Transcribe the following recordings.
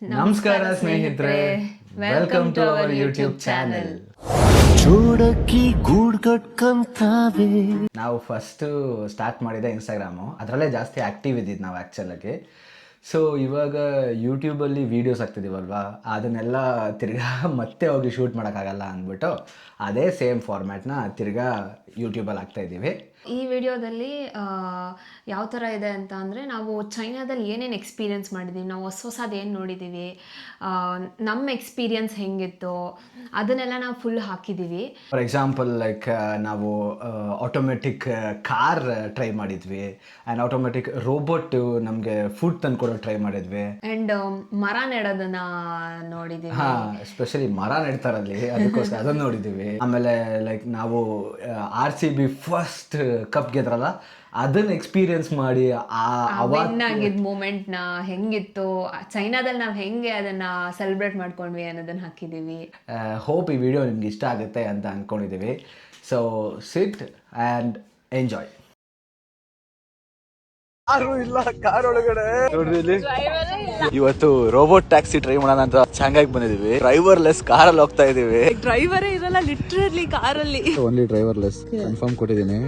ನಮಸ್ಕಾರ ಸ್ನೇಹಿತರೆ, welcome to our YouTube channel. ಚೂಡಕ್ಕಿ ಗೂಡ್ ಕಟ್ಕಂತಾವೆ. ನಾವು ಫಸ್ಟ್ ಸ್ಟಾರ್ಟ್ ಮಾಡಿದ ಇನ್ಸ್ಟಾಗ್ರಾಮು, ಅದರಲ್ಲೇ ಜಾಸ್ತಿ ಆ್ಯಕ್ಟಿವ್ ಇದ್ದಿದ್ದು ನಾವು ಆ್ಯಕ್ಚುಲಾಗಿ. ಸೊ ಇವಾಗ ಯೂಟ್ಯೂಬಲ್ಲಿ ವೀಡಿಯೋಸ್ ಆಗ್ತಿದ್ದೀವಲ್ವಾ, ಅದನ್ನೆಲ್ಲ ತಿರ್ಗಾ ಮತ್ತೆ ಹೋಗಿ ಶೂಟ್ ಮಾಡೋಕ್ಕಾಗಲ್ಲ ಅಂದ್ಬಿಟ್ಟು ಅದೇ ಸೇಮ್ ಫಾರ್ಮ್ಯಾಟ್ನ ತಿರ್ಗಾ ಯೂಟ್ಯೂಬಲ್ಲಿ ಹಾಕ್ತಾಯಿದ್ದೀವಿ. ಈ ವಿಡಿಯೋದಲ್ಲಿ ಯಾವ ಥರ ಇದೆ ಅಂತ ಅಂದರೆ, ನಾವು ಚೈನಾದಲ್ಲಿ ಏನೇನು ಎಕ್ಸ್ಪೀರಿಯನ್ಸ್ ಮಾಡಿದ್ದೀವಿ, ನಾವು ಹೊಸದು ಏನು ನೋಡಿದ್ದೀವಿ, ನಮ್ಮ ಎಕ್ಸ್ಪೀರಿಯನ್ಸ್ ಹೆಂಗಿತ್ತು ಅದನ್ನೆಲ್ಲ ನಾವು ಫುಲ್ ಹಾಕಿದ್ದೀವಿ. ಫಾರ್ ಎಕ್ಸಾಂಪಲ್ ಲೈಕ್ ನಾವು ಆಟೋಮೆಟಿಕ್ ಕಾರ್ ಟ್ರೈ ಮಾಡಿದ್ವಿ, ಆ್ಯಂಡ್ ಆಟೋಮೆಟಿಕ್ ರೋಬೋಟ್ ನಮಗೆ ಫುಡ್ ತಂದ್ಕೊಡೋ ಟ್ರೈ ಮಾಡಿದ್ವಿ, ಆ್ಯಂಡ್ ಮರ ನೆಡೋದನ್ನ ನೋಡಿದ್ದೀವಿ. ಹಾಂ, ಎಸ್ಪೆಷಲಿ ಮರ ನೆಡ್ತಾರಲ್ಲಿ, ಅದಕ್ಕೋಸ್ಕರ ಅದನ್ನು ನೋಡಿದ್ದೀವಿ. ಆಮೇಲೆ ಲೈಕ್ ನಾವು RCB ಫಸ್ಟ್ ಕಪ್ ಗೆದ್ರಲ್ಲ, ಅದನ್ನ ಎಕ್ಸ್ಪೀರಿಯನ್ಸ್ ಮಾಡಿ ವಿನ್ ಆಗಿದ್ದ ಮೂಮೆಂಟ್ನ ಹೆಂಗಿತ್ತು, ಚೈನಾದಲ್ಲಿ ನಾವು ಹೆಂಗೆ ಅದನ್ನ ಸೆಲೆಬ್ರೇಟ್ ಮಾಡ್ಕೊಂಡ್ವಿ ಅನ್ನೋದನ್ನ ಹಾಕಿದ್ದೀವಿ. ಹೋಪ್ ಈ ವಿಡಿಯೋ ನಿಮ್ಗೆ ಇಷ್ಟ ಆಗುತ್ತೆ ಅಂತ ಅಂದ್ಕೊಂಡಿದ್ದೀವಿ. So sit and enjoy. ಯಾರು ಇಲ್ಲ ಕಾರ್ ಒಳಗಡೆ ನೋಡ್ರಿ, ಇಲ್ಲಿ ಇವತ್ತು ರೋಬೋಟ್ ಟ್ಯಾಕ್ಸಿ ಟ್ರೈ ಮಾಡೋಣ ಅಂತ ಚಾಂಗಾಗಿ ಬಂದಿದೀವಿ. ಡ್ರೈವರ್ ಲೆಸ್ ಕಾರಲ್ಲಿ ಹೋಗ್ತಾ ಇದೀವಿ. ಡ್ರೈವರೇ ಇರಲ್ಲ ಲಿಟ್ರಲಿ ಕಾರಲ್ಲಿ. ಓನ್ಲಿ ಡ್ರೈವರ್ ಲೆಸ್ ಕನ್ಫರ್ಮ್ ಕೊಟ್ಟಿದ್ದೀನಿ.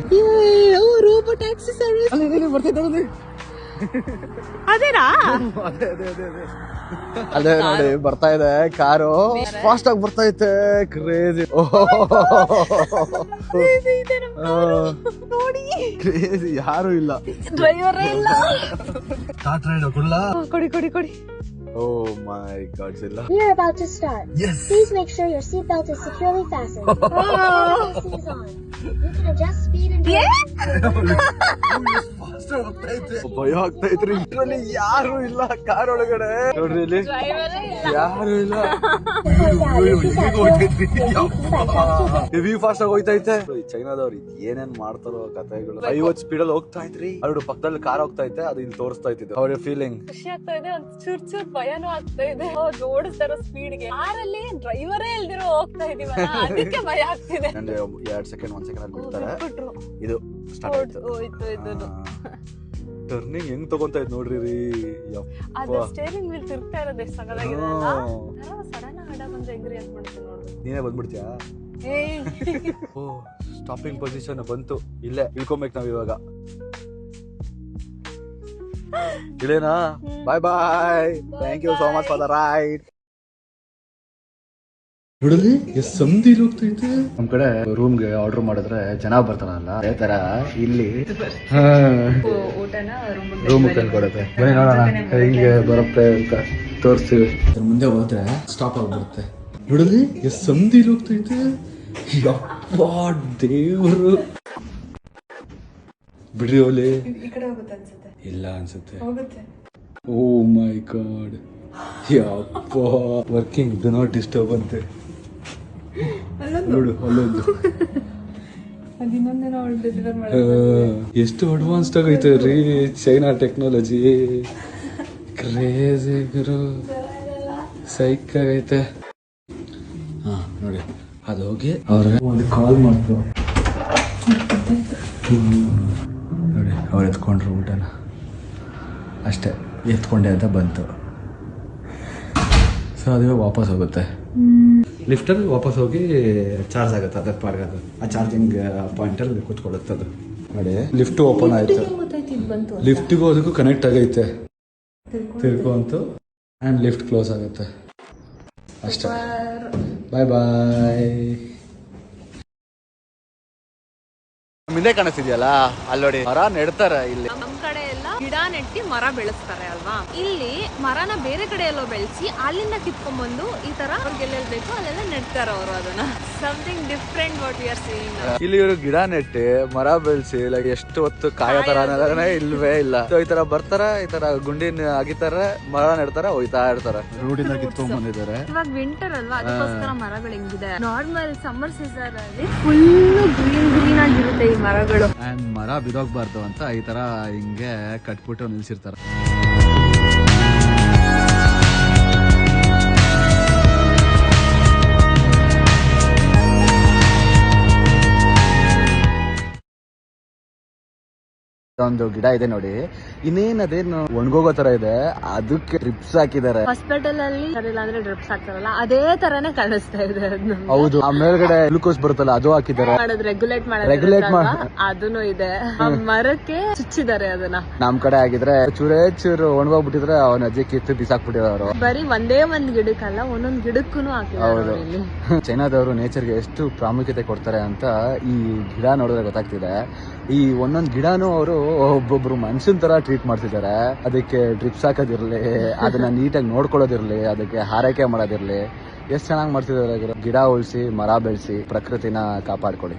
ರೋಬೋ ಟ್ಯಾಕ್ಸಿ ಸರ್ವಿಸ್ ಅದೇನಾ? ಅದೇ ನೋಡಿ ಬರ್ತಾ ಇದೆ ಕಾರು, ಫಾಸ್ಟ್ ಆಗಿ ಬರ್ತಾ ಐತೆ. ಕ್ರೇಜಿ ನೋಡಿ, ಕ್ರೇಜಿ, ಯಾರು ಇಲ್ಲ, ಡ್ರೈವರೇ ಇಲ್ಲ. ಕೊಡಿ ಕೊಡಿ ಕೊಡಿ. Oh my God, Zilla. We are about to start. Yes. Please make sure your seatbelt is securely fastened. AC is on. You can adjust speed and ಭಯ ಆಗ್ತಾ ಇದ್ರಿ, ಇದ್ರಲ್ಲಿ ಯಾರು ಇಲ್ಲ ಕಾರ್ ಒಳಗಡೆ. ನೋಡ್ರಿ ಇಲ್ಲಿ ಯಾರು ಇಲ್ಲ, ಹೆವಿ ಫಾಸ್ಟ್ ಆಗಿ ಹೋಗ್ತಾ ಐತೆ. ಚೈನಾದವ್ರು ಏನೇನ್ ಮಾಡ್ತಾರೋ ಕಥೆಗಳು. 50 ಸ್ಪೀಡಲ್ಲಿ ಹೋಗ್ತಾ ಇದ್ರಿ, ಅವ್ರು ಪಕ್ಕದಲ್ಲಿ ಕಾರ್ ಹೋಗ್ತಾ ಐತೆ, ಅದು ಇಲ್ಲಿ ತೋರಿಸ್ತಾ ಇತ್ತು. ಅವ್ರ ಫೀಲಿಂಗ್ ಖುಷಿ ಆಗ್ತಾ ಇದೆ, ಒಂದ್ ಚೂರ್ ಭಯನೂ ಆಗ್ತಾ ಇದೆ. ಓಡಿಸ್ತಾರೋ ಸ್ಪೀಡ್ಗೆ ಕಾರಲ್ಲಿ ಡ್ರೈವರೇ ಇಲ್ದಿರೋ ಹೋಗ್ತಾ ಇದೀವಲ್ಲ, ಅದಕ್ಕೆ ಭಯ ಆಗ್ತಿದೆ. 1 ಸೆಕೆಂಡ್ ಅಲ್ಲಿ ಬಿಡ್ತಾರೆ. ಇದು ಸ್ಟಾರ್ಟ್ ಆಯ್ತು. ಟರ್ನಿಂಗ್ ಹೆಂಗ್ ತಗೊಂತ ಇದ್ ನೋಡ್ರಿ ರೀ. ಅದು ಸ್ಟೇರಿಂಗ್ ವೀಲ್ ತಿರ್ಗ್ತಾ ಇರೋದು ಎಷ್ಟು ಸಗದಾಗಿದೆ ಅಲ್ಲ. ಸಡನ್ ಆಗಿ ಹಡ ಬಂದ್ರೆ ಹೆಂಗ್ರಿ ಅಂತ ಮಾಡ್ತೀನಿ ನೋಡ್ರಿ. ನೀನೇ ಬಂದ್ಬಿಡ್ತೀಯಾ? ಓ, ಸ್ಟಾಪಿಂಗ್ ಪೊಸಿಷನ್ ಬಂತು. ಇಲ್ಲೇ ಇಳ್ಕೊಬೇಕು ನಾವ್ ಇವಾಗ. ಇಲ್ಲೇನಾ? Bye bye, thank you so much for the ride. ನೋಡಲಿ ಎಷ್ಟು ಸಂಧಿ ಹೋಗ್ತೈತೆ. ನಮ್ ಕಡೆ ರೂಮ್ಗೆ ಆರ್ಡರ್ ಮಾಡಿದ್ರೆ ಜನ ಬರ್ತಾರಲ್ಲ, ಅದೇ ತರ ಇಲ್ಲಿ ಊಟನ ರೂಮ್ ತಂದ್ಕೊಡುತ್ತೆ. ಬನ್ನಿ ನೋಡೋಣ ಹೆಂಗೆ ಬರುತ್ತೆ ಅಂತ ತೋರಿಸ್ತೀವಿ. ಮುಂದೆ ಹೋದ್ರೆ ಸ್ಟಾಪ್ ಆಗ್ಬಿಡುತ್ತೆ. ನೋಡಲಿ ಎಷ್ಟು ಸಂಧಿ ಹೋಗ್ತೈತೆ. ಯಪ್ಪ ದೇವರು, ಬಿಡ್ರಿ ಓಲಿ. ಈ ಕಡೆ ಹೋಗುತ್ತೆ ಅನ್ಸುತ್ತೆ. ಇಲ್ಲ ಅನ್ಸುತ್ತೆ. ಹೋಗುತ್ತೆ. ಓ ಮೈ ಗಾಡ್, ಯಪ್ಪ. ವರ್ಕಿಂಗ್ ಡು ನಾಟ್ ಡಿಸ್ಟರ್ಬ್ ಅಂತೆ. ನೋಡು ಅಲ್ಲೊಂದು. ಎಷ್ಟು ಅಡ್ವಾನ್ಸ್ಡ್ ಆಗೈತೆ ರೀ ಚೈನಾ ಟೆಕ್ನಾಲಜಿ. ಕ್ರೇಜಿ ಗುರು, ಸೈಕ್ ಆಗೈತೆ. ಹಾ ನೋಡಿ, ಅದು ಹೋಗಿ ಅವ್ರಿಗೆ ಒಂದು ಕಾಲ್ ಮಾಡ್ತು. ನೋಡಿ ಅವ್ರು ಎತ್ಕೊಂಡ್ರು ಊಟನ, ಅಷ್ಟೇ ಎತ್ಕೊಂಡೆ ಅಂತ ಬಂತು. ಸೊ ಅದೇ ವಾಪಸ್ ಹೋಗುತ್ತೆ. ಲಿಫ್ಟಲ್ಲಿ ವಾಪಸ್ ಹೋಗಿ ಚಾರ್ಜ್ ಆಗುತ್ತೆ. ಅದ್ರ ಪಾರ್ಗ ಅದು ಆ ಚಾರ್ಜಿಂಗ್ ಪಾಯಿಂಟಲ್ಲಿ ಕೂತ್ಕೊಳ್ಳುತ್ತೆ ಅದು. ನೋಡಿ ಲಿಫ್ಟ್ ಓಪನ್ ಆಯ್ತು. ಲಿಫ್ಟಿಗೂ ಅದಕ್ಕೂ ಕನೆಕ್ಟ್ ಆಗೈತೆ. ತಿರ್ಕೊಂತು ಆ್ಯಂಡ್ ಲಿಫ್ಟ್ ಕ್ಲೋಸ್ ಆಗುತ್ತೆ. ಅಷ್ಟೇ. ಬಾಯ್ ಬಾಯ್. ಹಿಂದೆ ಕಾಣಿಸ್ತಿದ್ಯಲ್ಲ, ಅಲ್ಲಿ ನೋಡಿ ಮರ ನೆಡ್ತಾರ. ಇಲ್ಲಿ ನಮ್ ಕಡೆ ಎಲ್ಲ ಗಿಡ ನೆಟ್ಟಿ ಮರ ಬೆಳೆಸ್ತಾರೆ ಅಲ್ವಾ, ಇಲ್ಲಿ ಮರನ ಬೇರೆ ಕಡೆ ಎಲ್ಲೋ ಬೆಳೆಸಿ ಅಲ್ಲಿಂದ ಕಿತ್ಕೊಂಡ್ಬಂದು ಈ ತರ ಅವ್ರಿಗೆ ಎಲ್ಲೆಲ್ಲಿ ಬೇಕು ಅಲ್ಲೆಲ್ಲ ನೆಡ್ತಾರ ಅವರು. ಅದನ್ನ something different what we are seeing. ಇಲ್ಲಿ ಇವರು ಗಿಡ ನೆಟ್ಟಿ ಮರ ಬೆಳೆಸಿ ಲೈಕ್ ಎಷ್ಟು ಹೊತ್ತು ಕಾಯೋ ತರ ಇಲ್ವೇ ಇಲ್ಲ. ಈ ತರ ಬರ್ತಾರ, ಈ ತರ ಗುಂಡಿನ ಅಗಿತಾರ, ಮರ ನೆಡ್ತಾರ, ಹೋಯ್ತಾ ಇರ್ತಾರ. ರೋಡಿಂದ ಕಿತ್ಕೊಂಡ್ ಬಂದಿದ್ದಾರೆ. ಇವಾಗ ವಿಂಟರ್ ಅಲ್ವಾ, ಅದಕ್ಕೋಸ್ಕರ ಮರಗಳು ಹೆಂಗಿದೆ. ನಾರ್ಮಲ್ ಸಮ್ಮರ್ ಸೀಸನ್ ಅಲ್ಲಿ ಫುಲ್ ಗ್ರೀನ್ ಆಗಿರುತ್ತೆ ಈ ಮರಗಳು. ಅಂಡ್ ಮರ ಬಿದೋಗ್ಬಾರ್ದು ಅಂತ ಈ ತರ ಹಿಂಗೆ ಕಟ್ಬಿಟ್ಟು ನಿಲ್ಸಿರ್ತಾರ. ಒಂದು ಗಿಡ ಇದೆ ನೋಡಿ, ಇನ್ನೇನ್ ಅದೇನು ಒಣಗೋಗೋ ತರ ಇದೆ, ಅದಕ್ಕೆ ಡ್ರಿಪ್ಸ್ ಹಾಕಿದ್ದಾರೆ. ಹಾಸ್ಪಿಟಲ್ ಅಲ್ಲಿ ಸರಿಲ್ಲ ಅಂದ್ರೆ ಡ್ರಿಪ್ಸ್ ಹಾಕ್ತಾರಲ್ಲ ಅದೇ ತರಾನೇ ಕಾಣಿಸ್ತಾ ಇದೆ ಅದು. ಹೌದು, ಆ ಮೇಲ್ಗಡೆ ಗ್ಲೂಕೋಸ್ ಬರುತ್ತಲ್ಲ ಅದು ಹಾಕಿದ್ದಾರೆ. ರೆಗ್ಯುಲೇಟ್ Regulate ಅದನ್ನು ಇದೆ. ಆ ಮರಕ್ಕೆ ಚುಚ್ಚಿದ್ದಾರೆ ಅದನ್ನ. ನಮ್ ಕಡೆ ಆಗಿದ್ರೆ ಚೂರೇ ಚೂರು ಒಣಗೋಗ್ಬಿಟ್ಟಿದ್ರೆ ಅವನ ಅಜ್ಜಿ ಕಿತ್ತು ಬಿಸಾಕ್ಬಿಟ್ಟಿರೋರು. ಬರೀ ಒಂದೇ ಒಂದ್ ಗಿಡಕ್ಕಲ್ಲ ಒಂದೊಂದ್ ಗಿಡಕ್ಕೂ ಹಾಕಿದ್ದಾರೆ ಇಲ್ಲಿ. ಚೈನಾದವರು ನೇಚರ್ಗೆ ಎಷ್ಟು ಪ್ರಾಮುಖ್ಯತೆ ಕೊಡ್ತಾರೆ ಅಂತ ಈ ಗಿಡ ನೋಡಿದ್ರೆ ಗೊತ್ತಾಗ್ತಿದೆ. ಈ ಒಂದೊಂದ್ ಗಿಡನೂ ಅವರು ಒಬ್ಬೊಬ್ರು ಮನುಷ್ಯನ್ ತರ ಟ್ರೀಟ್ ಮಾಡ್ತಿದ್ದಾರೆ. ಅದಕ್ಕೆ ಡ್ರಿಪ್ಸ್ ಹಾಕೋದಿರ್ಲಿ, ಅದನ್ನ ನೀಟಾಗಿ ನೋಡ್ಕೊಳ್ಳೋದಿರ್ಲಿ, ಅದಕ್ಕೆ ಹಾರೈಕೆ ಮಾಡೋದಿರ್ಲಿ, ಎಷ್ಟು ಚೆನ್ನಾಗಿ ಮಾಡ್ತಿದ್ದಾರೆ. ಗಿಡ ಉಳಿಸಿ, ಮರ ಬೆಳೆಸಿ, ಪ್ರಕೃತಿನ ಕಾಪಾಡ್ಕೊಳ್ಳಿ.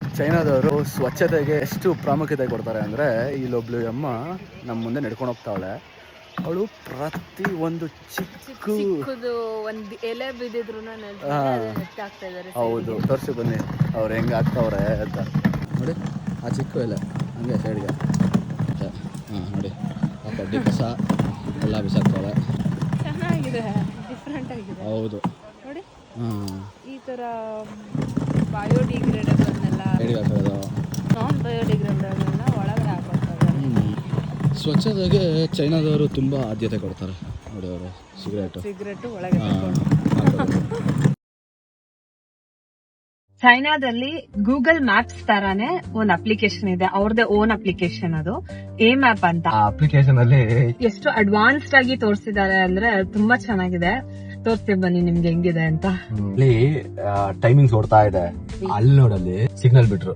ಚೈನಾದವರು ಸ್ವಚ್ಛತೆಗೆ ಎಷ್ಟು ಪ್ರಾಮುಖ್ಯತೆ ಕೊಡ್ತಾರೆ ಅಂದ್ರೆ, ಇಲ್ಲೊಬ್ಳು ಅಮ್ಮ ನಮ್ಮ ಮುಂದೆ ನಡ್ಕೊಂಡು ಹೋಗ್ತಾವಳೆ. ಅವಳು ಪ್ರತಿ ಒಂದು ಚಿಕ್ಕದು ಒಂದ್ ಎಲೆ ಬಿದ್ದಿದ್ರು ಆಗ್ತಾ ಇದಾರೆ. ಹೌದು, ತೋರಿಸಿ ಬನ್ನಿ ಅವ್ರು ಹೆಂಗೆ ಆಗ್ತಾವ್ರೆ ಅಂತ. ನೋಡಿ ಆ ಚಿಕ್ಕ ಎಲೆ ಹಂಗೆ ಸೈಡ್ಗೆ. ಹಾಂ ನೋಡಿ, ಆ ಕಡ್ಡಿ ಕಸ ಎಲ್ಲ ಬಿಸಾಕ್ತಾಳೆ. ಚೆನ್ನಾಗಿದೆ, ಡಿಫ್ರೆಂಟ್ ಆಗಿದೆ. ಹೌದು ನೋಡಿ, ಹಾಂ, ಈ ತರ ಬಯೋಡಿಗ್ರೇಡಬಲ್ನೆಲ್ಲ ಸೈಡ್ಗೆ ಹಾಕೋದು, ನಾನ್ ಬಯೋಡಿಗ್ರೇಡಬಲ್ನ ಒಳಗಡೆ ಹಾಕೊಳ್ತಾರೆ. ಸ್ವಚ್ಛತೆಗೆ ಚೈನಾದವರು ತುಂಬ ಆದ್ಯತೆ ಕೊಡ್ತಾರೆ. ನೋಡಿ ಅವರು ಸಿಗರೇಟ್ ಒಳಗೆ ಚೈನಾದಲ್ಲಿ ಗೂಗಲ್ ಮ್ಯಾಪ್ಸ್ ತರಾನೇ ಒಂದ್ ಅಪ್ಲಿಕೇಶನ್ ಇದೆ, ಅವ್ರದೇ ಓನ್ ಅಪ್ಲಿಕೇಶನ್. ಅದು ಎ ಮ್ಯಾಪ್ ಅಂತ. ಆ ಅಪ್ಲಿಕೇಶನ್ ಅಲ್ಲಿ ಎಷ್ಟು ಅಡ್ವಾನ್ಸ್ಡ್ ಆಗಿ ತೋರಿಸಿದ್ದಾರೆ ಅಂದ್ರೆ ತುಂಬಾ ಚೆನ್ನಾಗಿದೆ. ತೋರಿಸ್ತೀವಿ ಬನ್ನಿ ನಿಮ್ಗೆ ಹೆಂಗಿದೆ ಅಂತ. ಅಲ್ಲಿ ಟೈಮಿಂಗ್ಸ್ ಓಡ್ತಾ ಇದೆ. ಅಲ್ಲಿ ನೋಡಲ್ಲಿ ಸಿಗ್ನಲ್ ಬಿಟ್ರು,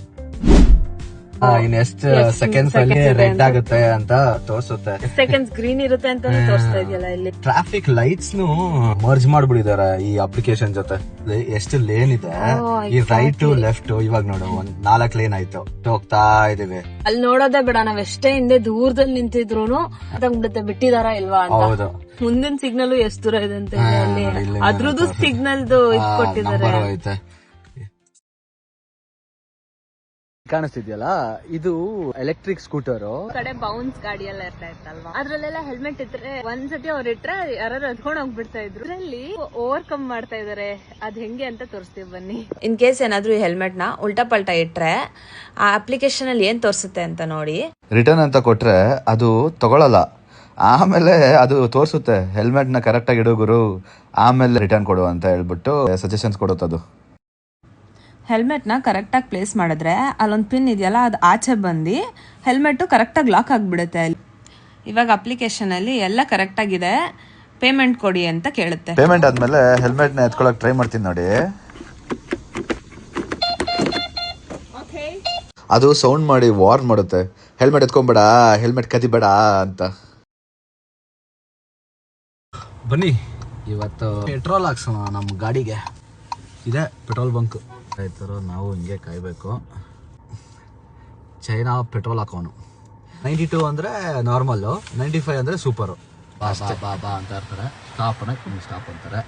ಇನ್ ಎಷ್ಟು ಸೆಕೆಂಡ್ಸ್ ಅಲ್ಲಿ ರೆಡ್ ಆಗುತ್ತೆ ಅಂತ ತೋರಿಸುತ್ತೆ. ಸೆಕೆಂಡ್ಸ್ ಗ್ರೀನ್ ಇರುತ್ತೆ ಅಂತ ತೋರಿಸ್ತಾ ಇದೆಯಲ್ಲ ಇಲ್ಲಿ. ಟ್ರಾಫಿಕ್ ಲೈಟ್ಸ್ ಮರ್ಜ್ ಮಾಡ್ಬಿಟ್ಟಿದ್ದಾರೆ ಈ ಅಪ್ಲಿಕೇಶನ್ ಜೊತೆ. ಎಷ್ಟು ಲೇನ್ ಇದೆ, ಈ ರೈಟ್ ಲೆಫ್ಟ್, ಇವಾಗ ನೋಡು ಒಂದ್ 4 ಲೇನ್ ಆಯ್ತು, ಹೋಗ್ತಾ ಇದೀವಿ. ಅಲ್ಲಿ ನೋಡೋದೇ ಬೇಡ, ನಾವ್ ಎಷ್ಟೇ ಹಿಂದೆ ದೂರದಲ್ಲಿ ನಿಂತಿದ್ರು ಅದಾಗ್ಬಿಡುತ್ತೆ ಬಿಟ್ಟಿದಾರ ಇಲ್ವಾ ಅಂತ. ಹೌದು, ಮುಂದಿನ ಸಿಗ್ನಲ್ ಎಷ್ಟು ದೂರ ಇದೆ ಅಂತ ಅಲ್ಲಿ ಅದ್ರದ್ದು ಸಿಗ್ನಲ್ದು ಇದ್ ಕೊಟ್ಟಿದ್ದಾರೆ. ಕಾಣಿಸ್ತಿದ್ಯಲ್ಲ, ಇದು ಎಲೆಕ್ಟ್ರಿಕ್ ಸ್ಕೂಟರ್. ಕಡೆ ಬೌನ್ಸ್ ಗಾಡಿ ಎಲ್ಲ ಇರ್ತಾ ಇತ್ತಲ್ವಾ, ಅದ್ರಲ್ಲೆಲ್ಲ ಹೆಲ್ಮೆಟ್ ಇದ್ರೆ ಒಂದ್ಸತಿ ಅವ್ರ ಇಟ್ರೆ ಯಾರು ಎತ್ಕೊಂಡ್ ಹೋಗ್ಬಿಡ್ತಾ ಇದ್ರು. ಇದ್ರಲ್ಲಿ ಓವರ್ಕಮ್ ಮಾಡ್ತಾ ಇದಾರೆ, ಅದ್ ಹೆಂಗೆ ಅಂತ ತೋರಿಸ್ತೀವಿ ಬನ್ನಿ. ಇನ್ ಕೇಸ್ ಏನಾದ್ರೂ ಈ ಹೆಲ್ಮೆಟ್ ನ ಉಲ್ಟಾ ಪಲ್ಟಾ ಇಟ್ರೆ ಆ ಅಪ್ಲಿಕೇಶನ್ ಅಲ್ಲಿ ಏನ್ ತೋರಿಸುತ್ತೆ ಅಂತ ನೋಡಿ. ರಿಟರ್ನ್ ಅಂತ ಕೊಟ್ರೆ ಅದು ತಗೊಳಲ್ಲ, ಆಮೇಲೆ ಅದು ತೋರಿಸುತ್ತೆ ಹೆಲ್ಮೆಟ್ ನ ಕರೆಕ್ಟ್ ಆಗಿ ಇಡು ಗುರು, ಆಮೇಲೆ ರಿಟರ್ನ್ ಕೊಡು ಅಂತ ಹೇಳ್ಬಿಟ್ಟು ಸಜೆಷನ್ಸ್ ಕೊಡುತ್ತದು. ಹೆಲ್ಮೆಟ್ನ ಕರೆಕ್ಟಾಗಿ ಪ್ಲೇಸ್ ಮಾಡಿದ್ರೆ ಅಲ್ಲೊಂದು ಪಿನ್ ಇದೆಯಲ್ಲ, ಅದು ಆಚೆ ಬಂದು ಹೆಲ್ಮೆಟ್ಟು ಕರೆಕ್ಟಾಗಿ ಲಾಕ್ ಆಗಿಬಿಡುತ್ತೆ. ಇವಾಗ ಅಪ್ಲಿಕೇಶನಲ್ಲಿ ಎಲ್ಲ ಕರೆಕ್ಟಾಗಿದೆ, ಪೇಮೆಂಟ್ ಕೊಡಿ ಅಂತ ಕೇಳುತ್ತೆ. ಪೇಮೆಂಟ್ ಆದ್ಮೇಲೆ ಹೆಲ್ಮೆಟ್ನ ಎತ್ಕೊಳಕ್ ಟ್ರೈ ಮಾಡ್ತೀನಿ ನೋಡಿ. ಅದು ಸೌಂಡ್ ಮಾಡಿ ವಾರ್ನ್ ಮಾಡುತ್ತೆ, ಹೆಲ್ಮೆಟ್ ಎತ್ಕೊಂಬೇಡ, ಹೆಲ್ಮೆಟ್ ಕದಿಬೇಡ ಅಂತ. ಬನ್ನಿ ಇವತ್ತು ಪೆಟ್ರೋಲ್ ಹಾಕ್ಸೋಣ ನಮ್ಮ ಗಾಡಿಗೆ. ಇದೆ ಪೆಟ್ರೋಲ್ ಬಂಕ್. ರೈತರು ನಾವು ಹಿಂಗೆ ಕಾಯ್ಬೇಕು. ಚೈನಾ ಪೆಟ್ರೋಲ್ ಹಾಕೋನು 92 ಅಂದರೆ ನಾರ್ಮಲ್ಲು, 95 ಅಂದರೆ ಸೂಪರು. ಬಾ ಬಾ ಬಾ ಬಾ ಅಂತ ಇರ್ತಾರೆ. ಸ್ಟಾಪ್ ಅನ್ನಕ್ಕೆ ಸ್ಟಾಪ್ ಅಂತಾರೆ.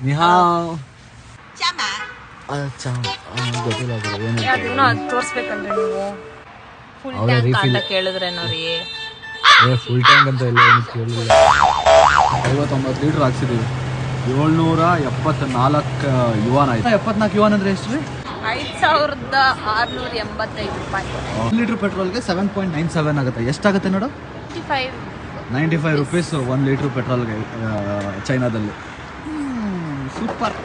ನಿಹಾವ್ ಗೊತ್ತಿಲ್ಲ ತೋರ್ಸ್ಬೇಕಂದ್ರೆ ನೀವು ಫುಲ್ ಅವರೇ ಟ್ಯಾಂಕ್ ಅಂತ ಕೇಳಿದ್ರೆ ನೋಡಿ. ಫುಲ್ ಟ್ಯಾಂಕ್ ಅಂತ ಇಲ್ಲ, ಏನು ಕೇಳಿಲ್ಲ. 59 ಲೀಟ್ರ್ ಹಾಕ್ಸಿದೀವಿ. 774 ಯುವಾನ್ ಆಯ್ತು. 74 ಯುವಾನ್ ಅಂದ್ರೆ ಎಷ್ಟು ರೀ? 5,685 ರೂಪಾಯಿ. 1 ಲೀಟರ್ ಪೆಟ್ರೋಲ್ಗೆ 7.97 ಆಗುತ್ತೆ. ಎಷ್ಟಾಗುತ್ತೆ ನೋಡು? 95 ರುಪೀಸ್ 1 ಲೀಟರ್ ಪೆಟ್ರೋಲ್ಗೆ ಚೈನಾದಲ್ಲಿ. ಸೂಪರ್.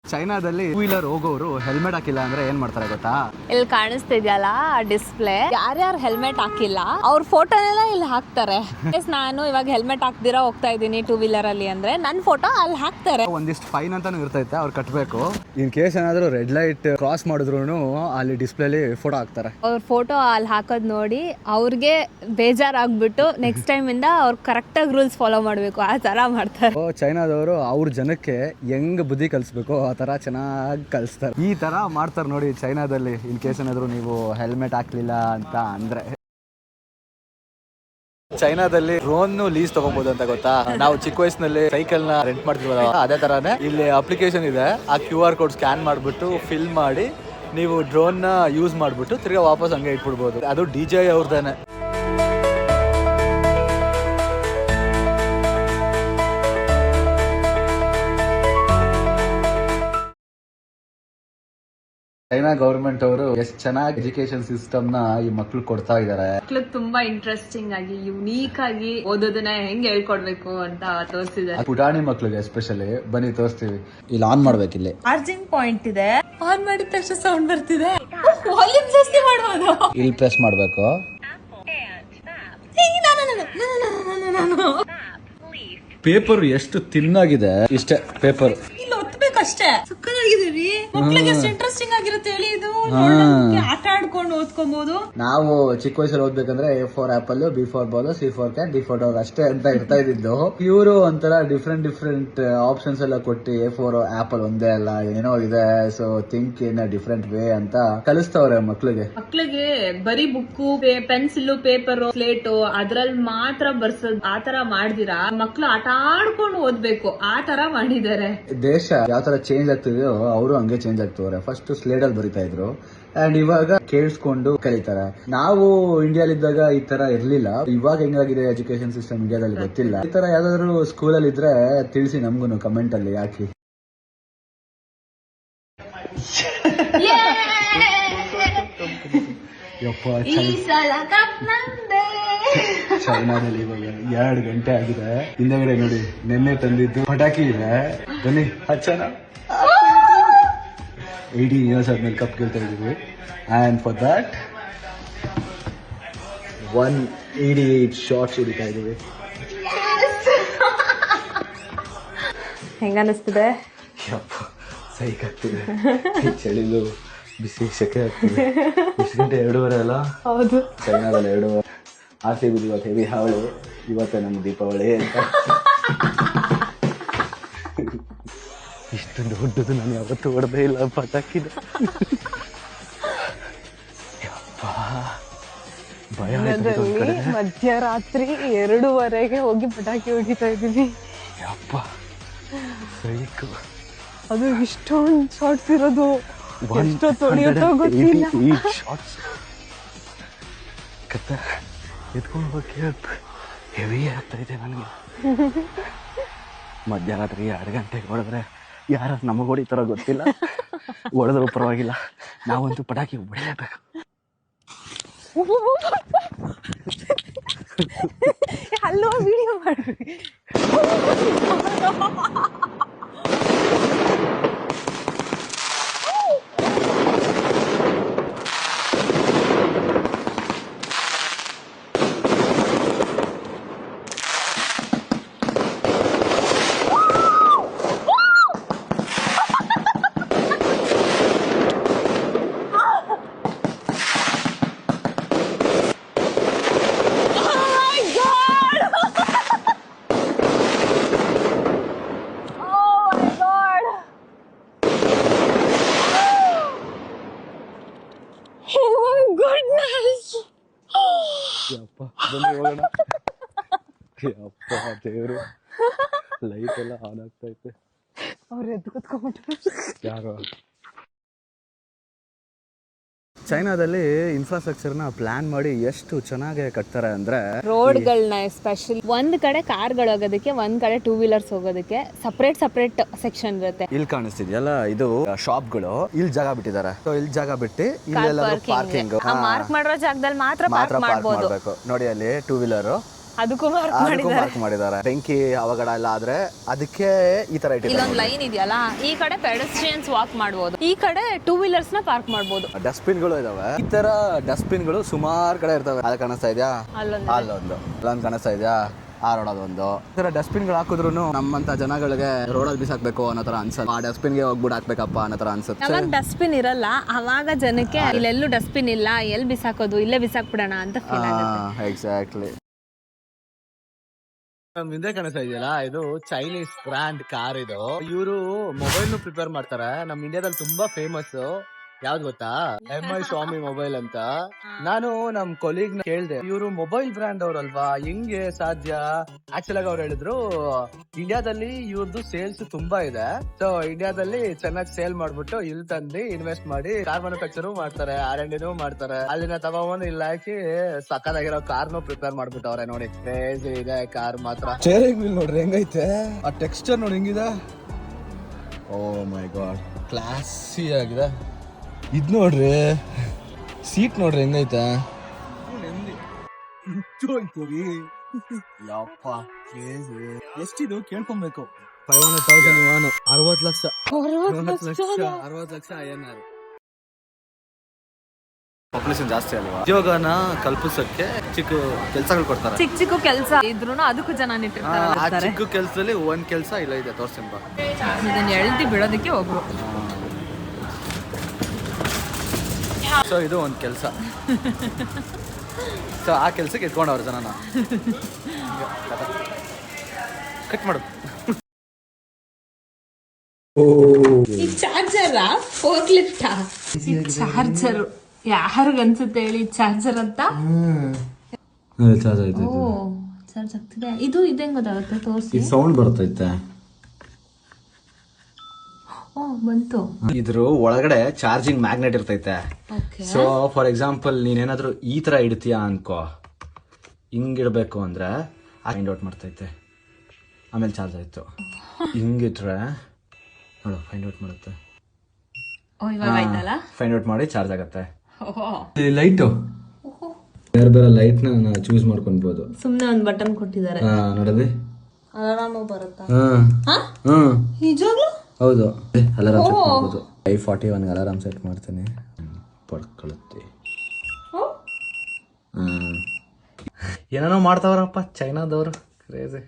ಚೈನಾದಲ್ಲಿ ಟೂ ವೀಲರ್ ಹೋಗೋರು ಹೆಲ್ಮೆಟ್ ಹಾಕಿಲ್ಲ ಅಂದ್ರೆ ಏನ್ ಮಾಡ್ತಾರೆ ಗೊತ್ತಾ? ಇಲ್ಲಿ ಕಾಣಿಸ್ತಾ ಇದೆಯಲ್ಲ ಡಿಸ್ಪ್ಲೇ, ಯಾರ್ಯಾರು ಹೆಲ್ಮೆಟ್ ಹಾಕಿಲ್ಲ ಅವ್ರ ಫೋಟೋನೆಲ್ಲ ಇಲ್ಲಿ ಹಾಕ್ತಾರೆ. ನಾನು ಇವಾಗ ಹೆಲ್ಮೆಟ್ ಹಾಕ್ದಿರಾ ಹೋಗ್ತಾ ಇದ್ದೀನಿ ಟೂ ವೀಲರ್ ಅಲ್ಲಿ ಅಂದ್ರೆ ನನ್ನ ಫೋಟೋ ಅಲ್ಲಿ ಹಾಕ್ತಾರೆ. ಒಂದಿಷ್ಟು ಫೈನ್ ಅಂತಾನು ಇರ್ತೈತೆ, ಅವ್ರು ಕಟ್ಟಬೇಕು. ಇನ್ ಕೇಸ್ ಏನಾದ್ರು ರೆಡ್ ಲೈಟ್ ಕ್ರಾಸ್ ಮಾಡಿದ್ರು ಅಲ್ಲಿ ಡಿಸ್ಪ್ಲೇಲಿ ಫೋಟೋ ಹಾಕ್ತಾರೆ. ಅವ್ರ ಫೋಟೋ ಅಲ್ಲಿ ಹಾಕೋದ್ ನೋಡಿ ಅವ್ರಿಗೆ ಬೇಜಾರಾಗ್ಬಿಟ್ಟು ನೆಕ್ಸ್ಟ್ ಟೈಮ್ ಇಂದ ಅವ್ರು ಕರೆಕ್ಟಾಗಿ ರೂಲ್ಸ್ ಫಾಲೋ ಮಾಡಬೇಕು, ಆ ತರ ಮಾಡ್ತಾರೆ. ಚೈನಾದವರು ಅವ್ರ ಜನಕ್ಕೆ ಹೆಂಗ್ ಬುದ್ಧಿ ಕಲಿಸ್ಬೇಕು ಆ ತರ ಚೆನ್ನಾಗಿ ಕಲಿಸ್ತಾರೆ. ಈ ತರ ಮಾಡ್ತಾರೆ ನೋಡಿ ಚೈನಾದಲ್ಲಿ. ಇನ್ ಕೇಸ್ ಏನಾದ್ರು ನೀವು ಹೆಲ್ಮೆಟ್ ಹಾಕ್ಲಿಲ್ಲ ಅಂತ ಅಂದ್ರೆ. ಚೈನಾದಲ್ಲಿ ಡ್ರೋನ್ ಲೀಸ್ ತಗೋಬಹುದು ಅಂತ ಗೊತ್ತಾ? ನಾವು ಚಿಕ್ಕ ವಯಸ್ಸಿನಲ್ಲಿ ಸೈಕಲ್ ನ ರೆಂಟ್ ಮಾಡ್ತೀವಲ್ಲ, ಅದೇ ತರಾನೇ ಇಲ್ಲಿ ಅಪ್ಲಿಕೇಶನ್ ಇದೆ. ಆ QR ಕೋಡ್ ಸ್ಕ್ಯಾನ್ ಮಾಡ್ಬಿಟ್ಟು ಫಿಲ್ ಮಾಡಿ ನೀವು ಡ್ರೋನ್ ನ ಯೂಸ್ ಮಾಡ್ಬಿಟ್ಟು ತಿರ್ಗಾ ವಾಪಸ್ ಹಂಗೆ ಇಟ್ಬಿಡ್ಬೋದು. ಅದು DJI ಅವ್ರದ್ದೇನೆ. ಚೈನಾ ಗವರ್ಮೆಂಟ್ ಅವರು ಎಷ್ಟು ಚೆನ್ನಾಗಿ ಎಜುಕೇಶನ್ ಸಿಸ್ಟಮ್ ನ ಈ ಮಕ್ಳು ಕೊಡ್ತಾ ಇದಾರೆ. ಮಕ್ಳಿಗೆ ತುಂಬಾ ಇಂಟ್ರೆಸ್ಟಿಂಗ್ ಆಗಿ ಯುನೀಕ್ ಆಗಿ ಓದೋದನ್ನ ಹೆಂಗ್ ಹೇಳ್ಕೊಡ್ಬೇಕು ಅಂತ ತೋರಿಸಿದ್ದಾರೆ. ಪುಟಾಣಿ ಮಕ್ಳಿಗೆ ಎಸ್ಪೆಷಲಿ ಬನ್ನಿ ತೋರಿಸ್ತೀವಿ. ಇಲ್ಲಿ ಆನ್ ಮಾಡ್ಬೇಕು. ಇಲ್ಲಿ ಚಾರ್ಜಿಂಗ್ ಪಾಯಿಂಟ್ ಇದೆ. ಆನ್ ಮಾಡಿದ ತಕ್ಷಣ ಸೌಂಡ್ ಬರ್ತಿದೆ. ವಾಲ್ಯೂಮ್ ಜಾಸ್ತಿ ಮಾಡಬಹುದು. ಇಲ್ಲಿ ಪ್ರೆಸ್ ಮಾಡ್ಬೇಕು. ಪೇಪರ್ ಎಷ್ಟು ತಿನ್ನಾಗಿದೆ. ಇಷ್ಟೇ ಪೇಪರ್. ಇಲ್ಲಿ ಒತ್ತಬೇಕಷ್ಟೇ. ಸಕ್ಕತ್ತಾಗಿದೆ ರೀ. ಮಕ್ಳಿಗೆ ಎಷ್ಟು ಇಂಟ್ರೆಸ್ಟಿಂಗ್ ಆಗಿರುತ್ತೆ ಹೇಳಿ ಇದು. ಆಟ ಆಡ್ಕೊಂಡು ಓದ್ಕೊಬಹುದು. ನಾವು ಚಿಕ್ಕ ವಯಸ್ಸಲ್ಲಿ ಓದ್ಬೇಕಂದ್ರೆ A for apple, B for ball, C for cat, D for dog ಅಷ್ಟೇ ಅಂತ ಇರ್ತಾ ಇದ್ದಿದ್ದು. ಇವರು ಒಂಥರ ಡಿಫ್ರೆಂಟ್ ಆಪ್ಷನ್ಸ್ ಎಲ್ಲ ಕೊಟ್ಟು A for apple ಒಂದೇ ಅಲ್ಲ ಏನೋ ಇದೆ, so think in a different way ಅಂತ ಕಲಿಸ್ತವ್ರೆ ಮಕ್ಳಿಗೆ. ಮಕ್ಳಿಗೆ ಬರೀ ಬುಕ್ಕು, ಪೆನ್ಸಿಲ್, ಪೇಪರ್, ಸ್ಲೇಟ್ ಅದ್ರಲ್ಲಿ ಮಾತ್ರ ಬರ್ಸೋದು ಆತರ ಮಾಡ್ದಿರಾ ಮಕ್ಳು ಆಟ ಆಡ್ಕೊಂಡು ಓದ್ಬೇಕು ಆ ತರ ಮಾಡಿದ್ದಾರೆ. ದೇಶ ಯಾವ ತರ ಚೇಂಜ್ ಆಗ್ತಿದೆಯೋ ಅವರು ಹಂಗೆ ಚೇಂಜ್ ಆಗ್ತವ್ರೆ. ಫಸ್ಟ್ ಸ್ಲೇಟ್ ಅಲ್ಲಿ ಬರಿತಾ ಇದ್ರು ಅಂಡ್ ಇವಾಗ ಕೇಳಿಸ್ಕೊಂಡು ಕಲಿತಾರೆ. ನಾವು ಇಂಡಿಯಾಲಿದ್ದಾಗ ಈ ತರ ಇರ್ಲಿಲ್ಲ. ಇವಾಗ ಹೆಂಗಾಗಿದೆ ಎಜುಕೇಶನ್ ಸಿಸ್ಟಮ್ ಇಂಡಿಯಾದಲ್ಲಿ ಗೊತ್ತಿಲ್ಲ. ಈ ತರ ಯಾವ್ದಾದ್ರು ಸ್ಕೂಲಲ್ಲಿ ಇದ್ರೆ ತಿಳಿಸಿ ನಮ್ಗೂನು ಕಮೆಂಟ್ ಅಲ್ಲಿ ಹಾಕಿ. ಚೈನಾದಲ್ಲಿ ಇವಾಗ 2 ಗಂಟೆ ಆಗಿದೆ. ಹಿಂದಗಡೆ ನೋಡಿ ನೆನ್ನೆ ತಂದಿದ್ದು ಪಟಾಕಿ ಇದೆ. ಬನ್ನಿ ಹಚ್ಚೋಣ. 18 years ಆದ್ಮೇಲೆ ಕಪ್ ಗೆಲ್ತಾ ಇದೀವಿ. ಅಂಡ್ ಫಾರ್ ದಟ್ 188 ಶಾಟ್ಸ್ ಹೊಡಿತಾ ಇದೀವಿ. ಹೆಂಗ ಅನಿಸ್ತಿದೆ? ಸೈಕ್ ಆಗ್ತಿದೆ. ಚಳಿಲು ಬಿಸಿ ಸೆಕೆ ಆಗ್ತಿದೆ. ಇಷ್ಟು ಗಂಟೆ 2:30 ಅಲ್ಲ? ಹೌದು. ಚೈನಾದಲ್ಲಿ 2:30. ಆಸೆ ಬಿದ್ದು ಇವತ್ತು ಹೆವಿ ಹಾವಳಿ. ಇವತ್ತೇ ನಮ್ಮ ದೀಪಾವಳಿ ಅಂತ. ಇಷ್ಟೊಂದು ದೊಡ್ಡದು ನಾನು ಯಾವತ್ತೂ ಹೊಡೆದೇ ಇಲ್ಲ ಪಟಾಕಿನ. ಭಯ ಮಧ್ಯರಾತ್ರಿ 2:30ಗೆ ಹೋಗಿ ಪಟಾಕಿ ಹೊಡಿತಾ ಇದೀವಿ. ಯಪ್ಪ ಸೈಕು. ಅದು ಇಷ್ಟೊಂದು ಶಾರ್ಟ್ಸ್ ಇರೋದು. ಎಷ್ಟೊತ್ತು ಹೊಡಿಯುತ್ತೋ ಗೊತ್ತಿಲ್ಲ. ಶಾರ್ಟ್ಸ್ ಕತ್ತ ಎತ್ಕೊಂಡು ಹೋಗಿ ಹೆವಿ ಆಗ್ತಾ ಇದೆ ನನಗೆ. ಮಧ್ಯರಾತ್ರಿ 2 ಗಂಟೆಗೆ ಹೊಡೆದ್ರೆ ಯಾರು ನಮಗೆ ಹೊಡಿತಾರೋ ಗೊತ್ತಿಲ್ಲ. ಹೊಡೆದ್ರು ಪರವಾಗಿಲ್ಲ, ನಾವಂತೂ ಪಟಾಕಿ ಹೊಡಿಲೇಬೇಕು. ಅಲ್ಲೋ ವಿಡಿಯೋ ಮಾಡ್ರಿ. ಯಪ್ಪ ಬನ್ನಿ ಹೋಗೋಣ. ಯಪ್ಪ ದೇವರು, ಲೈಟ್ ಎಲ್ಲ ಆನ್ ಆಗ್ತಾ ಐತೆ. ಅವ್ರು ಎದ್ದು ಕೂತ್ಕೊಂಡ್ಬಿಟ್ರು. ಯಾರು? ಚೈನಾದಲ್ಲಿ ಇನ್ಫ್ರಾಸ್ಟ್ರಕ್ಚರ್ನ ಪ್ಲಾನ್ ಮಾಡಿ ಎಷ್ಟು ಚೆನ್ನಾಗಿ ಕಟ್ತಾರೆ ಅಂದ್ರೆ, ರೋಡ್ಗಳನ್ನ ಎಸ್ಪೆಷಲಿ ಒಂದ್ ಕಡೆ ಕಾರ್ಗಳು ಹೋಗೋದಕ್ಕೆ, ಒಂದ್ ಕಡೆ 2 ವೀಲರ್ಸ್ ಹೋಗೋದಕ್ಕೆ ಸಪ್ರೇಟ್ ಸೆಕ್ಷನ್ ಇರುತ್ತೆ. ಇಲ್ಲಿ ಕಾಣಿಸ್ತಿದ್ಯಲ್ಲ ಇದು ಶಾಪ್ಗಳು. ಇಲ್ಲಿ ಜಾಗ ಬಿಟ್ಟಿದ್ದಾರೆ. ಸೊ ಇಲ್ಲಿ ಜಾಗ ಬಿಟ್ಟು ಇಲ್ಲೆಲ್ಲ ಪಾರ್ಕಿಂಗ್ ಮಾರ್ಕ್ ಮಾಡಿರೋ ಜಾಗದಲ್ಲಿ ಮಾತ್ರ ಮಾತ್ರ ಪಾರ್ಕ್ ಪಾರ್ಕ್ ಮಾಡ್ಬೋದು. ಮಾಡಬೇಕು. ನೋಡಿ ಅಲ್ಲಿ 2 ವೀಲರ್ ಅದಕ್ಕೂ ಮಾರ್ಕ್ ಮಾಡಿದ್ದಾರೆ. ಬೆಂಕಿ ಅವಘಡ ಎಲ್ಲ ಆದ್ರೆ ಅದಕ್ಕೆ ಈ ತರ ಇಟ್ಟಿದ್ದಾರೆ. ಇಲ್ಲೊಂದು ಲೈನ್ ಇದೆಯಲ್ಲ, ಈ ಕಡೆ ಪೆಡೆಸ್ಟ್ರಿಯನ್ಸ್ ವಾಕ್ ಮಾಡ್ಬೋದು, ಈ ಕಡೆ 2 ವೀಲರ್ಸ್ ನ ಪಾರ್ಕ್ ಮಾಡ್ಬೋದು. ಡಸ್ಟ್ಬಿನ್ಗಳು ಇದಾವೆ. ಈ ತರ ಡಸ್ಟ್ಬಿನ್ಗಳು ಸುಮಾರು ಕಡೆ ಇರ್ತವೆ. ಅದು ಕಾಣಿಸ್ತಾ ಇದೆಯಾ? ಅಲ್ಲೊಂದು ಕಾಣಿಸ್ತಾ ಇದೆಯಾ? ಆ ರೋಡ್ ಅದೊಂದು. ಈ ತರ ಡಸ್ಟ್ಬಿನ್ಗಳು ಹಾಕಿದ್ರು ನಮ್ಮಂತ ಜನಗಳಿಗೆ ರೋಡಲ್ಲಿ ಬಿಸಾಕ್ಬೇಕು ಅನ್ನೋ ತರ ಅನ್ಸಲ್ಲ. ಆ ಡಸ್ಟ್ಬಿನ್ಗೆ ಹೋಗ್ಬಿಟ್ಟು ಹಾಕ್ಬೇಕಪ್ಪ ಅನ್ನೋ ತರ ಅನ್ಸುತ್ತೆ. ಅವಾಗ ಡಸ್ಟ್ಬಿನ್ ಇರಲ್ಲ, ಅವಾಗ ಜನಕ್ಕೆ ಇಲ್ಲೆಲ್ಲೂ ಡಸ್ಟ್ಬಿನ್ ಇಲ್ಲ, ಎಲ್ಲಿ ಬಿಸಾಕೋದು, ಇಲ್ಲೇ ಬಿಸಾಕ್ಬಿಡೋಣ ಅಂತ ಫೀಲ್ ಆಗುತ್ತೆ. ಎಕ್ಸಾಕ್ಟ್ಲಿ. ನಮ್ ಹಿಂದೆ ಕಾಣಿಸ್ತಾ ಇದೆಯಲ್ಲ, ಇದು ಚೈನೀಸ್ ಬ್ರ್ಯಾಂಡ್ ಕಾರ್. ಇದು ಇವರು ಮೊಬೈಲ್ ಪ್ರಿಪೇರ್ ಮಾಡ್ತಾರೆ. ನಮ್ ಇಂಡಿಯಾದಲ್ಲಿ ತುಂಬಾ ಫೇಮಸ್. ಯಾವ್ದು ಗೊತ್ತಾ? MI Xiaomi ಮೊಬೈಲ್ ಅಂತ. ನಾನು ನಮ್ ಕೊಲೀಗ್ ಕೇಳ್ದೆ, ಇವರು ಮೊಬೈಲ್ ಬ್ರ್ಯಾಂಡ್ ಅವ್ರಲ್ವಾ, ಹೆಂಗೆ ಸಾಧ್ಯ? ಆಕ್ಚುಲ್ ಆಗಿ ಅವ್ರು ಹೇಳಿದ್ರು, ಇಂಡಿಯಾದಲ್ಲಿ ಇವ್ರದ್ದು ಸೇಲ್ಸ್ ತುಂಬಾ ಇದೆ. ಸೊ ಇಂಡಿಯಾದಲ್ಲಿ ಚೆನ್ನಾಗಿ ಸೇಲ್ ಮಾಡ್ಬಿಟ್ಟು ಇಲ್ಲಿ ತಂದು ಇನ್ವೆಸ್ಟ್ ಮಾಡಿ ಕಾರ್ ಮ್ಯಾನುಫ್ಯಾಕ್ಚರ್ ಮಾಡ್ತಾರೆ, R&D ಮಾಡ್ತಾರೆ. ಅಲ್ಲಿನ ತಗೊಂಡ್ಬಂದು ಇಲ್ಲಿ ಹಾಕಿ ಸಕ್ಕದಾಗಿರೋ ಕಾರ್ನು ಪ್ರಿಪೇರ್ ಮಾಡ್ಬಿಟ್ಟವ್ರೆ. ನೋಡಿ ಕ್ರೇಜಿ ಇದೆ ಕಾರ್ ಮಾತ್ರ. ಸ್ಟೀರಿಂಗ್ ವೀಲ್ ನೋಡ್ರಿ ಹೆಂಗೈತೆ, ಆ ಟೆಕ್ಸ್ಚರ್ ನೋಡಿ ಹೆಂಗಿದೆ. ಓ ಮೈ ಗಾಡ್, ಕ್ಲಾಸಿ ಆಗಿದೆ. ಇದು ನೋಡ್ರಿ, ಸೀಟ್ ನೋಡ್ರಿ ಹೆಂಗೈತೆ. ಎಷ್ಟಿದು ಕೇಳ್ಕೊಬೇಕು. 500,000 60 ಲಕ್ಷ. 60 ಲಕ್ಷ INR. ಪಾಪ್ಯುಲೇಷನ್ ಜಾಸ್ತಿ ಅಲ್ವಾ, ಉದ್ಯೋಗನ ಕಲ್ಪಿಸಕ್ಕೆ ಚಿಕ್ಕ ಕೆಲಸಗಳು ಕೊಡ್ತಾರೆ. ಚಿಕ್ಕ ಚಿಕ್ಕ ಕೆಲಸ ಇದ್ರು ಅದಕ್ಕೂ ಜನ ಆ ನಿಟ್ಟಿರ್ತಾರೆ. ಚಿಕ್ಕ ಕೆಲಸದಲ್ಲಿ ಒಂದ್ ಕೆಲಸ ಇಲ್ಲ ಇದೆ ತೋರ್ಸಿಂಬ. ಇದನ್ನ ಎಳ್ದಿ ಬಿಡೋದಕ್ಕೆ ಒಬ್ರು. ಸೊ ಇದು ಒಂದು ಕೆಲಸ. ಸೊ ಆ ಕೆಲಸಕ್ಕೆ ಇಟ್ಕೊಂಡವ್ರು ಜನನ. ಕಟ್ ಮಾಡು. ಈ ಚಾರ್ಜರ್ ಫೋರ್ಕ್ ಲಿಫ್ಟ್ ಚಾರ್ಜರ್ ಯಾರಿಗನ್ಸುತ್ತೆ ಹೇಳಿ ಚಾರ್ಜರ್ ಅಂತ. ಚಾರ್ಜ್ ಆಯ್ತು. ಓ ಚಾರ್ಜ್ ಆಗ್ತಿದೆ. ಇದು ಹೆಂಗ್ ಗೊತ್ತಾಗುತ್ತೆ ತೋರಿಸಿ. ಇದು ಸೌಂಡ್ ಬರ್ತೈತೆ. ಓ ಬಂತು. ಇದ್ರ ಒಳಗಡೆ ಚಾರ್ಜಿಂಗ್ ಮ್ಯಾಗ್ನೆಟ್ ಇರ್ತೈತೆ. ಸೊ ಫಾರ್ ಎಕ್ಸಾಂಪಲ್ ನೀನೇನಾದ್ರೂ ಈ ತರ ಇಡ್ತೀಯಾ ಅನ್ಕೋ, ಹಿಂಗಿಡ್ಬೇಕು ಅಂದ್ರೆ ಫೈಂಡ್ ಔಟ್ ಮಾಡ್ತೈತೆ. ಆಮೇಲೆ ಚಾರ್ಜ್ ಆಯ್ತು. ಹಿಂಗಿಟ್ರೆ ನೋಡು ಫೈಂಡ್ ಔಟ್ ಮಾಡುತ್ತೆ. ಫೈಂಡ್ ಔಟ್ ಮಾಡಿ ಚಾರ್ಜ್ ಆಗತ್ತೆ. ಲೈಟು ಬೇರೆ ಬೇರೆ ಲೈಟ್ ನ ಚೂಸ್ ಮಾಡ್ಕೊಬಹುದು. ಸುಮ್ನೆ ಒಂದ್ ಬಟನ್ ಕೊಟ್ಟಿದ್ದಾರೆ. ನೋಡಲಿ ಅಲಾರಾಮ್ ಬರುತ್ತಾ? ಹೌದು, ಅಲಾರಾಮ್ ಸೆಟ್ ಮಾಡ್ಬೋದು. 5:41 ಅಲಾರಾಮ್ ಸೆಟ್ ಮಾಡ್ತೀನಿ. ಪಡ್ಕೊಳುತ್ತೆ. ಏನೇನೋ ಮಾಡ್ತಾವ್ರಪ್ಪ ಚೈನಾದವ್ರು, ಕ್ರೇಜಿ.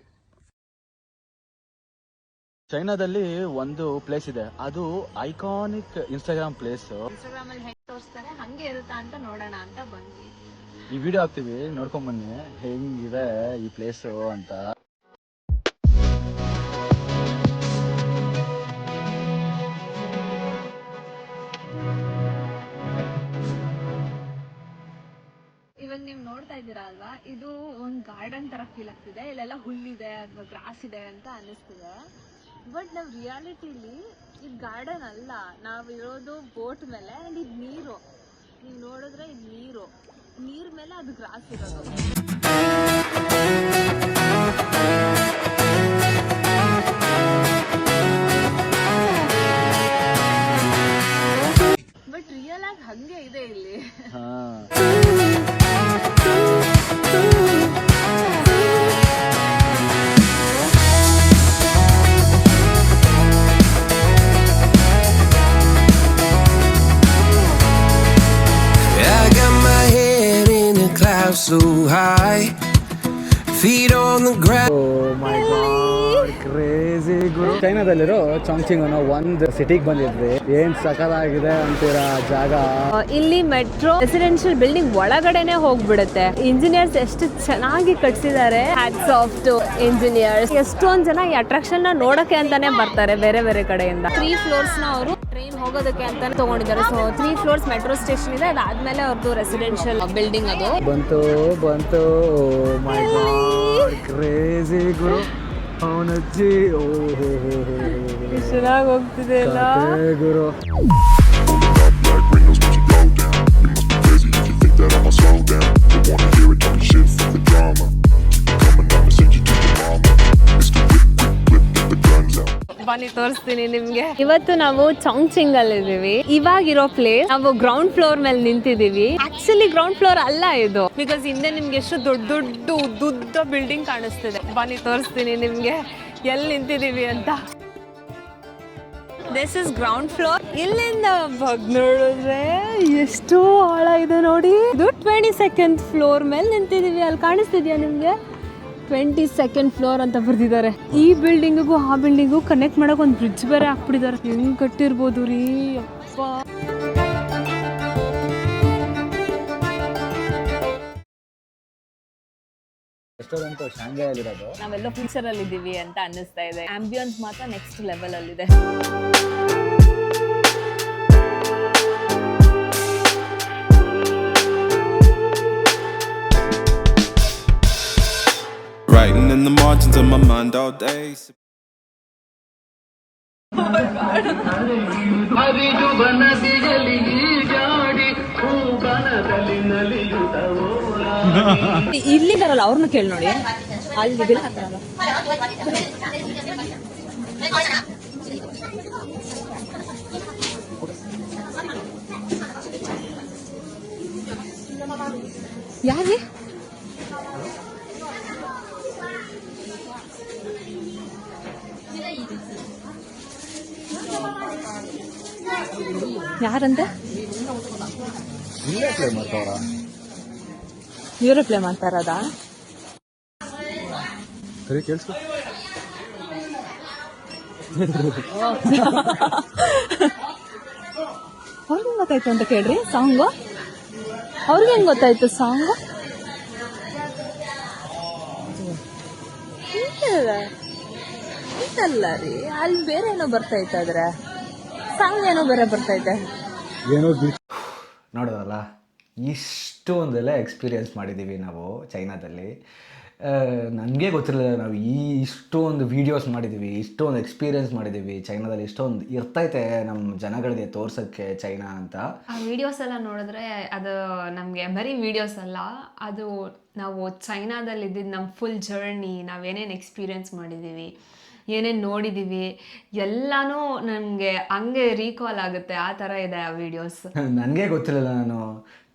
ಚೈನಾದಲ್ಲಿ ಒಂದು ಪ್ಲೇಸ್ ಇದೆ, ಅದು ಐಕಾನಿಕ್ ಇನ್ಸ್ಟಾಗ್ರಾಮ್ ಪ್ಲೇಸ್. ಇನ್ಸ್ಟಾಗ್ರಾಮ್ ಅಲ್ಲಿ ಹೆಂಗ್ ತೋರಿಸ್ತಾರೆ ಹಂಗೆ ಇರುತ್ತಾ ಅಂತ ನೋಡೋಣ ಅಂತ ಬಂದ್ವಿ. ಈ ವಿಡಿಯೋ ಹಾಕ್ತಿವಿ, ನೋಡ್ಕೊಂಡ್ ಬನ್ನಿ ಹೆಂಗಿದೆ ಈ ಪ್ಲೇಸ್ ಅಂತ. ಇವಾಗ ನೀವು ನೋಡ್ತಾ ಇದ್ದೀರಾ ಅಲ್ವಾ, ಇದು ಒಂದು ಗಾರ್ಡನ್ ತರ ಫೀಲ್ ಆಗ್ತಿದೆ. ಇಲ್ಲೆಲ್ಲ ಹುಲ್ಲಿದೆ ಅಥವಾ ಗ್ರಾಸ್ ಇದೆ ಅಂತ ಅನಿಸ್ತಿದೆ. ಬಟ್ ನಾವು ರಿಯಾಲಿಟಿಲಿ ಇದು ಗಾರ್ಡನ್ ಅಲ್ಲ, ನಾವು ಇರೋದು ಬೋಟ್ ಮೇಲೆ. ಅಂಡ್ ಇದು ನೀರು, ನೀವು ನೋಡಿದ್ರೆ ಇದು ನೀರ್ ಮೇಲೆ ಅದು ಗ್ರಾಸ್ ಇರೋದು. ಬಟ್ ರಿಯಲ್ ಆಗಿ ಹಂಗೆ ಇದೆ ಇಲ್ಲಿ. I got my head in the clouds so high, feet on the ground. Crazy ಗುರು. ಚೈನಾದಲ್ಲಿರೋ ಚಾಂಗ್ಚಿಂಗ್ ಅನ್ನೋ ಒಂದು ಸಿಟಿಗೆ ಬಂದಿದ್ವಿ. ಏನ್ ಸಕಲಾಗಿದೆ ಅಂತೀರಾ ಜಾಗ. ಇಲ್ಲಿ ಮೆಟ್ರೋ ರೆಸಿಡೆನ್ಷಿಯಲ್ ಬಿಲ್ಡಿಂಗ್ ಒಳಗಡೆನೆ ಹೋಗ್ಬಿಡುತ್ತೆ. ಇಂಜಿನಿಯರ್ಸ್ ಎಷ್ಟು ಚೆನ್ನಾಗಿ ಕಟ್ಸಿದ್ದಾರೆ. Hats off to engineers. ಎಷ್ಟೊಂದ್ ಜನ ಈ ಅಟ್ರಾಕ್ಷನ್ ನ ನೋಡಕ್ಕೆ ಅಂತಾನೆ ಬರ್ತಾರೆ ಬೇರೆ ಬೇರೆ ಕಡೆಯಿಂದ. 3 ಫ್ಲೋರ್ಸ್ ನ ಅವರು ಟ್ರೈನ್ ಹೋಗೋದಕ್ಕೆ ಅಂತಾನೆ ತಗೊಂಡಿದ್ದಾರೆ. ಸೊ 3 ಫ್ಲೋರ್ಸ್ ಮೆಟ್ರೋ ಸ್ಟೇಷನ್ ಇದೆ, ಅದಾದ್ಮೇಲೆ ಅವ್ರದ್ದು ರೆಸಿಡೆನ್ಷಿಯಲ್ ಬಿಲ್ಡಿಂಗ್ ಅದು ಬಂತು. ಮೈ ಗಾಡ್, ಕ್ರೇಜಿ ಗುರು. ಅವನಜ್ಜಿ ಚೆನ್ನಾಗಿ ಹೋಗ್ತಿದೆ ಅಲ್ಲ ಗುರು. ಬನ್ನಿ ತೋರಿಸ್ತೀನಿ ನಿಮ್ಗೆ. ಇವತ್ತು ನಾವು ಚಾಂಗ್ಚಿಂಗ್ ಅಲ್ಲಿ ಇದೀವಿ. ಇವಾಗಿರೋ ಪ್ಲೇಸ್ ನಾವು ಗ್ರೌಂಡ್ ಫ್ಲೋರ್ ಮೇಲೆ ನಿಂತಿದೀವಿ. ಆಕ್ಚುಲಿ ಗ್ರೌಂಡ್ ಫ್ಲೋರ್ ಅಲ್ಲ ಇದು, ಬಿಕಾಸ್ ಹಿಂದೆ ನಿಮ್ಗೆ ಎಷ್ಟು ದೊಡ್ಡ ಉದ್ದ ಬಿಲ್ಡಿಂಗ್ ಕಾಣಿಸ್ತಿದೆ. ಬನ್ನಿ ತೋರಿಸ್ತೀನಿ ನಿಮ್ಗೆ ಎಲ್ಲಿ ನಿಂತಿದೀವಿ ಅಂತ. This is ground floor. ಇಲ್ಲಿಂದ ನೋಡಿದ್ರೆ ಎಷ್ಟು ಆಳ ಇದೆ ನೋಡಿ. ಇದು 22nd ಫ್ಲೋರ್ ಮೇಲೆ ನಿಂತಿದೀವಿ. ಅಲ್ಲಿ ಕಾಣಿಸ್ತಿದ್ಯಾ ನಿಮ್ಗೆ? 22nd ಫ್ಲೋರ್ ಅಂತ ಬರ್ದಿದ್ದಾರೆ. ಈ ಬಿಲ್ಡಿಂಗಿಗೂ ಆ ಬಿಲ್ಡಿಂಗು ಕನೆಕ್ಟ್ ಮಾಡಕ್ ಒಂದು ಬ್ರಿಡ್ಜ್ ಬೇರೆ ಹಾಕ್ಬಿಟ್ಟಿದ್ದಾರೆ. ಹೆಂಗ್ ಕಟ್ಟಿರ್ಬೋದು ರೀ ಅಪ್ಪ. ಶಾಂಘೈ ಅಲ್ಲಿರೋದು. ನಾವೆಲ್ಲ ಫ್ಯೂಚರ್ ಅಲ್ಲಿ ಇದೀವಿ ಅಂತ ಅನ್ನಿಸ್ತಾ ಇದೆ. ಆಂಬಿಯನ್ಸ್ ಮಾತ್ರ ನೆಕ್ಸ್ಟ್ ಲೆವೆಲ್ ಅಲ್ಲಿ ಇದೆ. Writing in the margins of my mind all day. ಇಲ್ಲಿ ಬರಲ್ಲ, ಅವ್ರನ್ನ ಕೇಳಿ ನೋಡಿ. ಅಲ್ಲಿ ಬಿಲ್ ಹಾಕ್ತಾರಲ್ಲ. ಯಾರೇ ಯಾರಂತೆ ಇವರೇ ಪ್ಲೇ ಮಾಡ್ತಾ ಇರೋದಾ? ಕೇಳಿಸ್ಕೊ. ಅವ್ರಿಗೆ ಹೆಂಗ್ ಗೊತ್ತಾಯ್ತು ಅಂತ ಕೇಳ್ರಿ ಸಾಂಗು. ಅವ್ರಿಗೆ ಹೆಂಗ್ ಗೊತ್ತಾಯ್ತು ಸಾಂಗು? ಇಂತಲ್ಲ ರೀ, ಅಲ್ಲಿ ಬೇರೆ ಏನೋ ಬರ್ತೈತೆ, ಆದ್ರೆ ಸಾಂಗ್ ಏನೋ ಬೇರೆ ಬರ್ತೈತೆ. ಏನೋ ನೋಡೋದಲ್ಲ, ಇಷ್ಟೊಂದೆಲ್ಲ ಎಕ್ಸ್ಪೀರಿಯೆನ್ಸ್ ಮಾಡಿದ್ದೀವಿ ನಾವು ಚೈನಾದಲ್ಲಿ. ನನಗೆ ಗೊತ್ತಿರಲಿಲ್ಲ ನಾವು ಇಷ್ಟೊಂದು ವೀಡಿಯೋಸ್ ಮಾಡಿದ್ದೀವಿ, ಇಷ್ಟೊಂದು ಎಕ್ಸ್ಪೀರಿಯೆನ್ಸ್ ಮಾಡಿದ್ದೀವಿ ಚೈನಾದಲ್ಲಿ. ಇಷ್ಟೊಂದು ಇರ್ತೈತೆ ನಮ್ಮ ಜನಗಳಿಗೆ ತೋರ್ಸೋಕ್ಕೆ ಚೈನಾ ಅಂತ. ಆ ವಿಡಿಯೋಸ್ ಎಲ್ಲ ನೋಡಿದ್ರೆ ಅದು ನಮಗೆ ಬರೀ ವಿಡಿಯೋಸ್ ಅಲ್ಲ, ಅದು ನಾವು ಚೈನಾದಲ್ಲಿ ಇದ್ದಿದ್ದು ನಮ್ಮ ಫುಲ್ ಜರ್ನಿ, ನಾವೇನೇನು ಎಕ್ಸ್ಪೀರಿಯೆನ್ಸ್ ಮಾಡಿದ್ದೀವಿ, ಏನೇನು ನೋಡಿದ್ದೀವಿ ಎಲ್ಲನೂ ನನಗೆ ಹಂಗೆ ರೀಕಾಲ್ ಆಗುತ್ತೆ. ಆ ಥರ ಇದೆ ಆ ವಿಡಿಯೋಸ್. ನನಗೆ ಗೊತ್ತಿರಲಿಲ್ಲ ನಾನು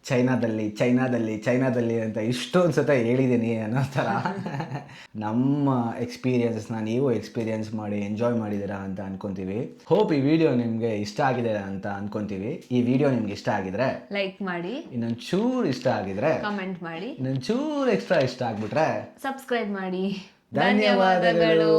ಚೈನಾದಲ್ಲಿ ಅಂತ ಇಷ್ಟೊಂದು ಸತ ಹೇಳಿದ್ದೀನಿ ಅನ್ನೋ ಥರ. ನಮ್ಮ ಎಕ್ಸ್ಪೀರಿಯನ್ಸಸ್ನ ನೀವು ಎಕ್ಸ್ಪೀರಿಯನ್ಸ್ ಮಾಡಿ ಎಂಜಾಯ್ ಮಾಡಿದ್ದೀರಾ ಅಂತ ಅನ್ಕೊತೀವಿ. ಹೋಪ್ ಈ ವಿಡಿಯೋ ನಿಮಗೆ ಇಷ್ಟ ಆಗಿದೆ ಅಂತ ಅನ್ಕೊತೀವಿ. ಈ ವಿಡಿಯೋ ನಿಮ್ಗೆ ಇಷ್ಟ ಆಗಿದ್ರೆ ಲೈಕ್ ಮಾಡಿ, ಇನ್ನೊಂದು ಚೂರು ಇಷ್ಟ ಆಗಿದ್ರೆ ಕಮೆಂಟ್ ಮಾಡಿ, ಇನ್ನೊಂದು ಚೂರು ಎಕ್ಸ್ಟ್ರಾ ಇಷ್ಟ ಆಗ್ಬಿಟ್ರೆ ಸಬ್ಸ್ಕ್ರೈಬ್ ಮಾಡಿ. ಧನ್ಯವಾದಗಳು.